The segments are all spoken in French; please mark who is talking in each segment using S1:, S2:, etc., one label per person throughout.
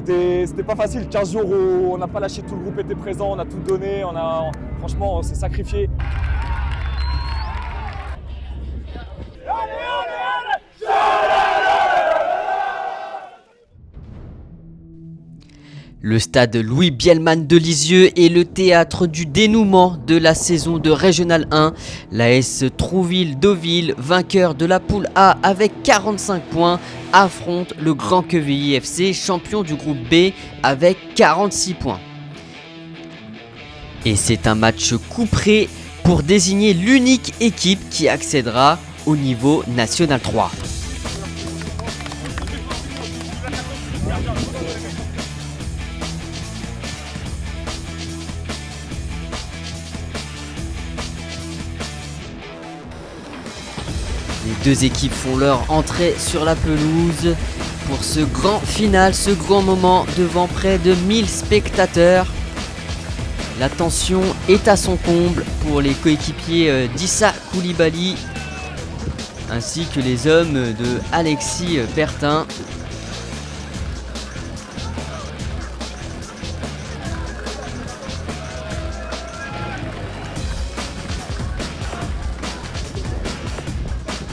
S1: C'était pas facile, 15 jours où on n'a pas lâché, tout le groupe était présent, on a tout donné, franchement on s'est sacrifié.
S2: Le stade Louis Bielman de Lisieux est le théâtre du dénouement de la saison de Régional 1. L'AS Trouville-Deauville, vainqueur de la poule A avec 45 points, affronte le Grand Quevilly FC, champion du groupe B avec 46 points. Et c'est un match couperé pour désigner l'unique équipe qui accédera au niveau National 3. Les deux équipes font leur entrée sur la pelouse pour ce grand final, ce grand moment devant près de 1000 spectateurs. La tension est à son comble pour les coéquipiers d'Issa Koulibaly ainsi que les hommes de Alexis Bertin.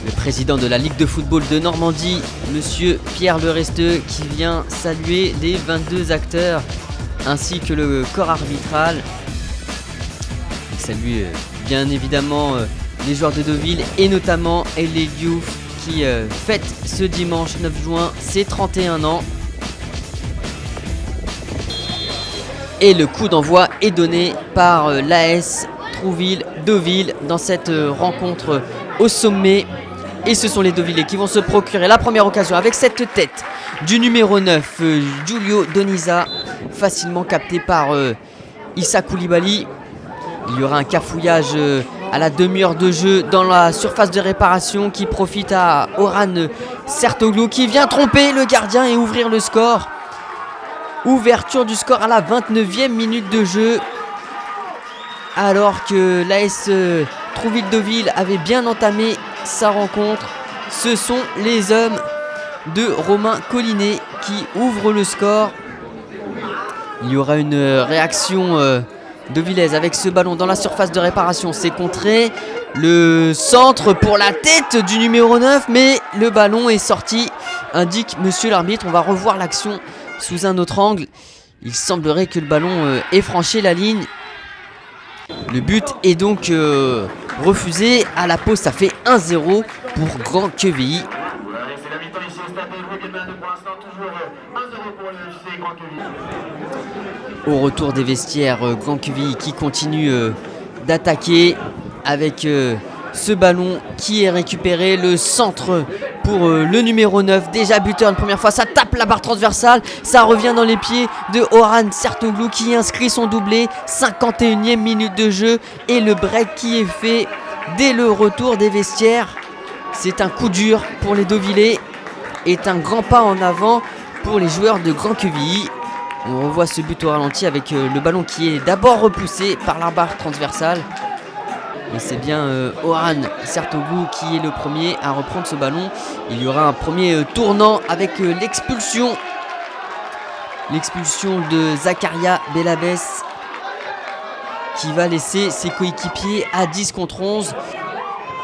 S2: Le président de la Ligue de football de Normandie, monsieur Pierre Leresteux, qui vient saluer les 22 acteurs ainsi que le corps arbitral. Il salue bien évidemment les joueurs de Deauville et notamment Elie Diouf qui fête ce dimanche 9 juin ses 31 ans. Et le coup d'envoi est donné par l'AS Trouville-Deauville dans cette rencontre au sommet. Et ce sont les Deauvillais qui vont se procurer la première occasion avec cette tête du numéro 9, Giulio Doniza, facilement capté par Issa Koulibaly. Il y aura un cafouillage à la demi-heure de jeu dans la surface de réparation qui profite à Orhan Sertoglou qui vient tromper le gardien et ouvrir le score. Ouverture du score à la 29e minute de jeu. Alors que l'AS Trouville-Deauville avait bien entamé sa rencontre, ce sont les hommes de Romain Collinet qui ouvrent le score. Il y aura une réaction deauvillaises avec ce ballon dans la surface de réparation. C'est contré. Le centre pour la tête du numéro 9, mais le ballon est sorti, indique monsieur l'arbitre. On va revoir l'action sous un autre angle. Il semblerait que le ballon ait franchi la ligne. Le but est donc refusé. À la pause, ça fait 1-0 pour Grand Quevilly. Au retour des vestiaires, Grand Quevilly qui continue d'attaquer avec ce ballon qui est récupéré. Le centre pour le numéro 9, déjà buteur une première fois. Ça tape la barre transversale, ça revient dans les pieds de Orhan Sertoglou qui inscrit son doublé. 51e minute de jeu et le break qui est fait dès le retour des vestiaires. C'est un coup dur pour les Deauvillais, est un grand pas en avant pour les joueurs de Grand Quevilly. On revoit ce but au ralenti avec le ballon qui est d'abord repoussé par la barre transversale. Et c'est bien Orhan Sertoglou qui est le premier à reprendre ce ballon. Il y aura un premier tournant avec l'expulsion. L'expulsion de Zakaria Belabès qui va laisser ses coéquipiers à 10 contre 11.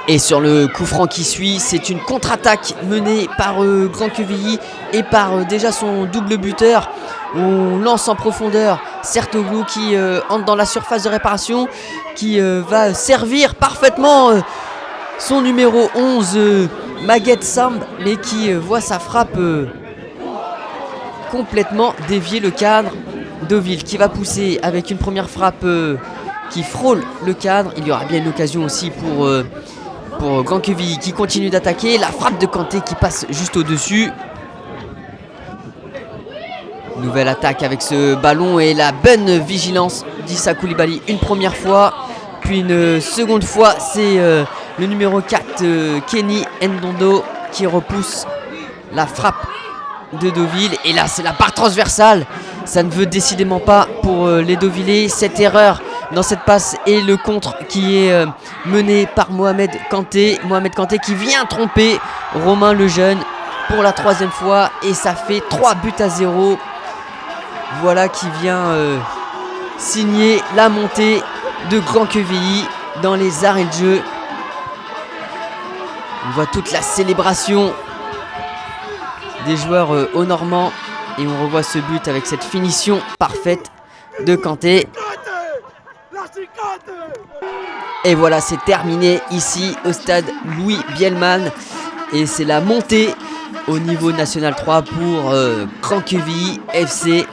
S2: Et sur le coup franc qui suit, c'est une contre-attaque menée par Grand Quevilly et par déjà son double buteur. On lance en profondeur Sertoglou qui entre dans la surface de réparation, qui va servir parfaitement son numéro 11, Maguette Samb, mais qui voit sa frappe complètement dévier le cadre. Deauville qui va pousser avec une première frappe qui frôle le cadre. Il y aura bien une occasion aussi pour Grand Quevilly qui continue d'attaquer. La frappe de Kanté qui passe juste au-dessus. Nouvelle attaque avec ce ballon et la bonne vigilance d'Issa Koulibaly une première fois. Puis une seconde fois, c'est le numéro 4, Kenny Ndondo, qui repousse la frappe de Deauville. Et là, c'est la barre transversale. Ça ne veut décidément pas pour les Deauvillais. Cette erreur dans cette passe et le contre qui est mené par Mohamed Kanté. Mohamed Kanté qui vient tromper Romain Lejeune pour la troisième fois. Et ça fait 3-0 Voilà qui vient signer la montée de Grand Quevilly dans les arrêts de jeu. On voit toute la célébration des joueurs au Normand et on revoit ce but avec cette finition parfaite de Kanté. Et voilà, c'est terminé ici au stade Louis Bielman et c'est la montée au niveau national 3 pour Grand Quevilly FC.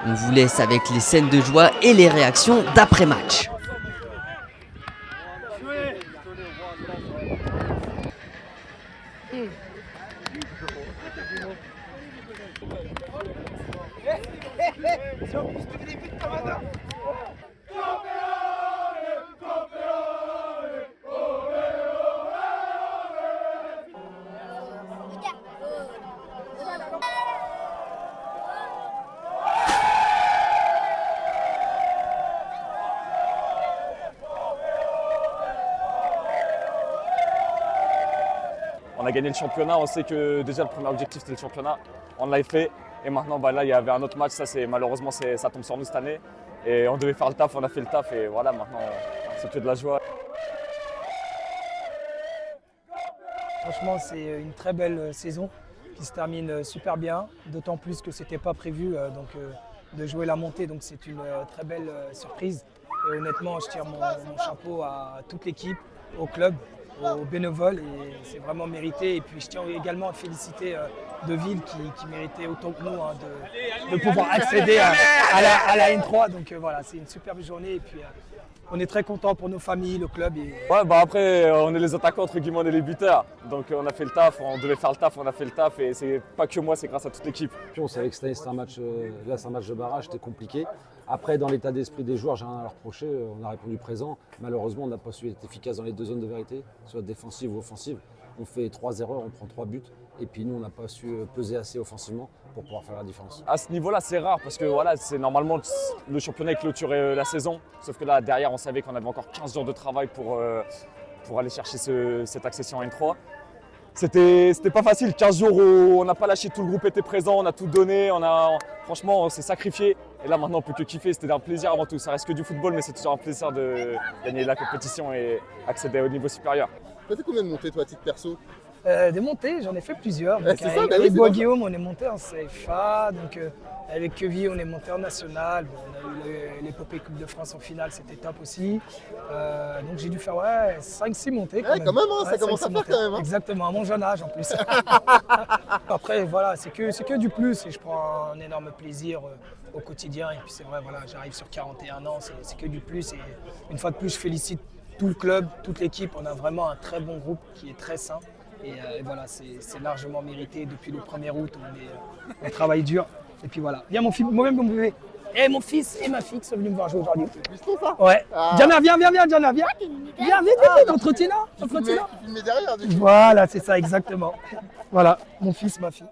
S2: On vous laisse avec les scènes de joie et les réactions d'après-match.
S1: On a gagné le championnat, on sait que déjà le premier objectif c'était le championnat, on l'a fait et maintenant là il y avait un autre match, malheureusement ça tombe sur nous cette année et on devait faire le taf, on a fait le taf et voilà maintenant c'est que de la joie.
S3: Franchement c'est une très belle saison qui se termine super bien, d'autant plus que c'était pas prévu de jouer la montée, donc c'est une très belle surprise et honnêtement je tire mon chapeau à toute l'équipe, au club, aux bénévoles et c'est vraiment mérité. Et puis je tiens également à féliciter Deauville qui méritait autant que nous de pouvoir accéder à la N3. Donc voilà, c'est une superbe journée et puis on est très content pour nos familles, le club.
S1: Ouais, après on est les attaquants entre guillemets, on est les buteurs. Donc on a fait le taf, on devait faire le taf, on a fait le taf et c'est pas que moi, c'est grâce à toute l'équipe.
S4: Puis on savait que cette année c'était un match, là c'est un match de barrage, c'était compliqué. Après dans l'état d'esprit des joueurs, j'ai rien à leur reprocher, on a répondu présent. Malheureusement on n'a pas su être efficace dans les deux zones de vérité, soit défensive ou offensive. On fait 3 erreurs, on prend 3 buts et puis nous on n'a pas su peser assez offensivement pour pouvoir faire la différence.
S1: À ce niveau-là, c'est rare parce que voilà, c'est normalement le championnat clôturait la saison. Sauf que là, derrière, on savait qu'on avait encore 15 jours de travail pour aller chercher cette accession en N3. C'était pas facile, 15 jours où on n'a pas lâché, tout le groupe était présent, on a tout donné, franchement, on s'est sacrifié. Et là, maintenant, on peut que kiffer, c'était un plaisir avant tout. Ça reste que du football, mais c'est toujours un plaisir de gagner la compétition et accéder au niveau supérieur.
S5: Tu as fait combien de montées, toi, à titre perso?
S3: Des montées, j'en ai fait plusieurs.
S5: Ouais, c'est ça, bah oui,
S3: avec
S5: c'est
S3: Bois-Guillaume, on est monté en CFA. Avec Quevilly, on est monté en national. Bon, on a eu l'épopée Coupe de France en finale, c'était top aussi. Donc j'ai dû faire 5-6 montées.
S5: Quand même, hein, ça commence à faire quand même. Hein.
S3: Exactement, à mon jeune âge en plus. Après, voilà, c'est que du plus et je prends un énorme plaisir au quotidien. Et puis c'est vrai, voilà, j'arrive sur 41 ans, c'est que du plus. Et une fois de plus, je félicite tout le club, toute l'équipe. On a vraiment un très bon groupe qui est très sain. Et voilà, c'est largement mérité. Depuis le 1er août, on travaille dur. Et puis voilà. Viens mon fils, moi-même mon bébé. Et mon fils et ma fille qui sont venus me voir jouer aujourd'hui.
S5: C'est plus ton ça?
S3: Ouais.
S5: Ah.
S3: Diana, viens, Diana, viens. Viens, vite, entre Tina.
S5: Tu filmais derrière du coup.
S3: Voilà, c'est ça, exactement. Voilà, mon fils, ma fille.